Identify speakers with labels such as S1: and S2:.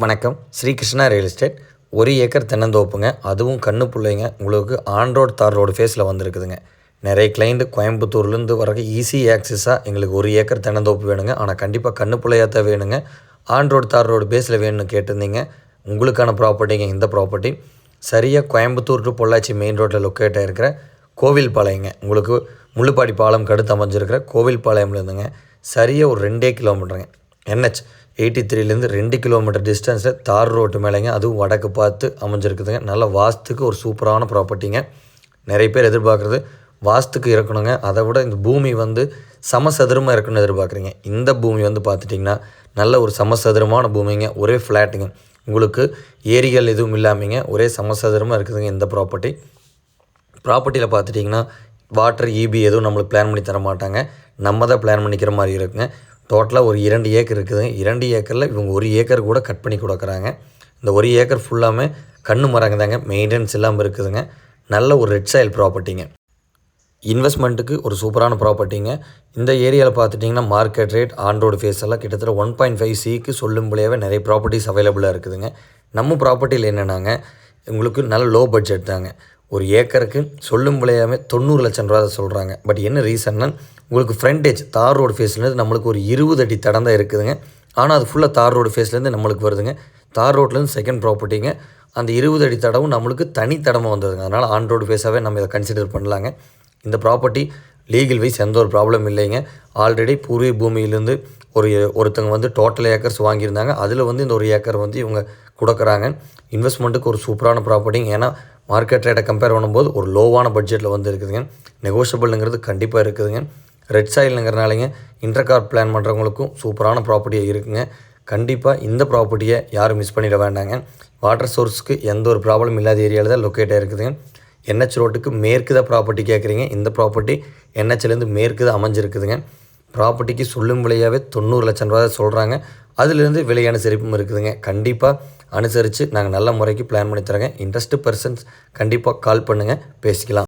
S1: வணக்கம். Shri Krishna real estate. 1 acre தென்னந்தோப்புங்க. அதுவும் கண்ணு பிள்ளைங்க. உங்களுக்கு ஆன் ரோடு தார் ரோடு ஃபேஸில் வந்துருக்குதுங்க. நிறைய கிளைண்ட்டு கோயம்புத்தூர்லேருந்து வர ஈஸி ஆக்சஸாக எங்களுக்கு 1 ஏக்கர் தென்னந்தோப்பு வேணுங்க. ஆனால் கண்டிப்பாக கண்ணு பிள்ளையாக தான் வேணுங்க. ஆன் ரோடு தார் ரோடு பேஸில் வேணும்னு கேட்டிருந்தீங்க. உங்களுக்கான ப்ராப்பர்ட்டிங்க இந்த ப்ராப்பர்ட்டி. சரியாக கோயம்புத்தூர் டு பொள்ளாச்சி மெயின் ரோட்டில் லொக்கேட் ஆகிருக்கிற கோவில்பாளையங்க. உங்களுக்கு முள்ளுப்பாடி பாலம் கடுத்து அமைஞ்சிருக்கிற கோவில்பாளையம்லேருந்துங்க சரியாக ஒரு 2 கிலோமீட்டருங்க. NH 83லேருந்து 2 கிலோமீட்டர் டிஸ்டன்ஸில் தார் ரோட்டு மேலேங்க. அதுவும் வடக்கு பார்த்து அமைஞ்சிருக்குதுங்க. நல்ல வாஸ்துக்கு ஒரு சூப்பரான ப்ராப்பர்ட்டிங்க. நிறைய பேர் எதிர்பார்க்குறது வாஸ்துக்கு இருக்கணுங்க. அதை விட இந்த பூமி சமசதுரமாக இருக்கணும்னு எதிர்பார்க்குறீங்க. இந்த பூமி பார்த்துட்டிங்கன்னா நல்ல ஒரு சமசதுரமான பூமிங்க. ஒரே ஃப்ளாட்டுங்க. உங்களுக்கு ஏரிகள் எதுவும் இல்லாமங்க. ஒரே சமசதுரமாக இருக்குதுங்க இந்த ப்ராப்பர்ட்டியில் பார்த்துட்டிங்கன்னா வாட்டர் EB எதுவும் நம்மளுக்கு பிளான் பண்ணி தர மாட்டாங்க. நம்ம தான் பிளான் பண்ணிக்கிற மாதிரி இருக்குங்க. டோட்டலாக ஒரு 2 ஏக்கர் இருக்குதுங்க. 2 ஏக்கரில் இவங்க 1 ஏக்கர் கூட கட் பண்ணி கொடுக்குறாங்க. இந்த 1 ஏக்கர் ஃபுல்லாமே கண்ணு மரங்க தாங்க. மெயின்டெனன்ஸ் இல்லாமல் இருக்குதுங்க. நல்ல ஒரு ரெட் சாயில் ப்ராப்பர்ட்டிங்க. இன்வெஸ்ட்மெண்ட்டுக்கு ஒரு சூப்பரான ப்ராப்பர்ட்டிங்க. இந்த ஏரியாவில் பார்த்துட்டிங்கன்னா market rate on road face எல்லாம் கிட்டத்தட்ட 1.5 சிக்கு சொல்லும்படியாகவே நிறைய ப்ராப்பர்ட்டிஸ் அவைலபிளாக இருக்குதுங்க. நம்ம ப்ராப்பர்ட்டியில் என்னென்னாங்க உங்களுக்கு நல்ல லோ பட்ஜெட் தாங்க. ஒரு ஏக்கருக்கு சொல்லும்படியாகவே 90 லட்சம் ரூபா சொல்கிறாங்க. பட் என்ன ரீசன்னா உங்களுக்கு ஃப்ரண்டேஜ் தார் ரோடு ஃபேஸ்லேருந்து நம்மளுக்கு ஒரு 20 அடி தடம் தான் இருக்குதுங்க. ஆனால் அது ஃபுல்லாக தார் ரோடு ஃபேஸ்லேருந்து நம்மளுக்கு வருதுங்க. தார் ரோட்லேருந்து செகண்ட் ப்ராப்பர்ட்டிங்க. அந்த 20 அடி தடமும் நம்மளுக்கு தனி தடமாக வந்ததுங்க. அதனால் ஆன் ரோடு ஃபேஸாகவே நம்ம இதை கன்சிடர் பண்ணலாங்க. இந்த ப்ராப்பர்ட்டி லீகல் வைஸ் எந்த ஒரு ப்ராப்ளம் இல்லைங்க. ஆல்ரெடி பூர்வீக பூமியிலேருந்து ஒருத்தங்க டோட்டல் ஏக்கர்ஸ் வாங்கியிருந்தாங்க. அதில் இந்த 1 ஏக்கர் இவங்க கொடுக்குறாங்க. இன்வெஸ்ட்மெண்ட்டுக்கு ஒரு சூப்பரான ப்ராப்பர்ட்டிங்க. ஏன்னா மார்க்கெட் ரேட்டை கம்பேர் பண்ணும்போது ஒரு லோவான பட்ஜெட்டில் இருக்குதுங்க. நெகோஷியபிள்ங்கிறது கண்டிப்பாக இருக்குதுங்க. ரெட் சாயிலுங்கிறனாலங்க இன்டர்கார் பிளான் பண்ணுறவங்களுக்கும் சூப்பரான ப்ராப்பர்ட்டியாக இருக்குங்க. கண்டிப்பாக இந்த ப்ராப்பர்ட்டியை யாரும் மிஸ் பண்ணிட வேண்டாங்க. வாட்டர் சோர்ஸுக்கு எந்த ஒரு ப்ராப்ளம் இல்லாத ஏரியாவில் தான் லொக்கேட் ஆகிருக்குதுங்க. NH ரோட்டுக்கு மேற்கு தான் ப்ராப்பர்ட்டி கேட்குறீங்க. இந்த ப்ராப்பர்ட்டி NHலேருந்து மேற்கு தான் அமைஞ்சிருக்குதுங்க. ப்ராப்பர்ட்டிக்கு சொல்லும் விலையாகவே 90 லட்சம் ரூபா சொல்கிறாங்க. அதுலேருந்து விலை அனுசரிப்பும் இருக்குதுங்க. கண்டிப்பாக அனுசரித்து நாங்கள் நல்ல முறைக்கு பிளான் பண்ணி தரோங்க. இன்ட்ரெஸ்ட் பர்சன்ஸ் கண்டிப்பாக கால் பண்ணுங்கள், பேசிக்கலாம்.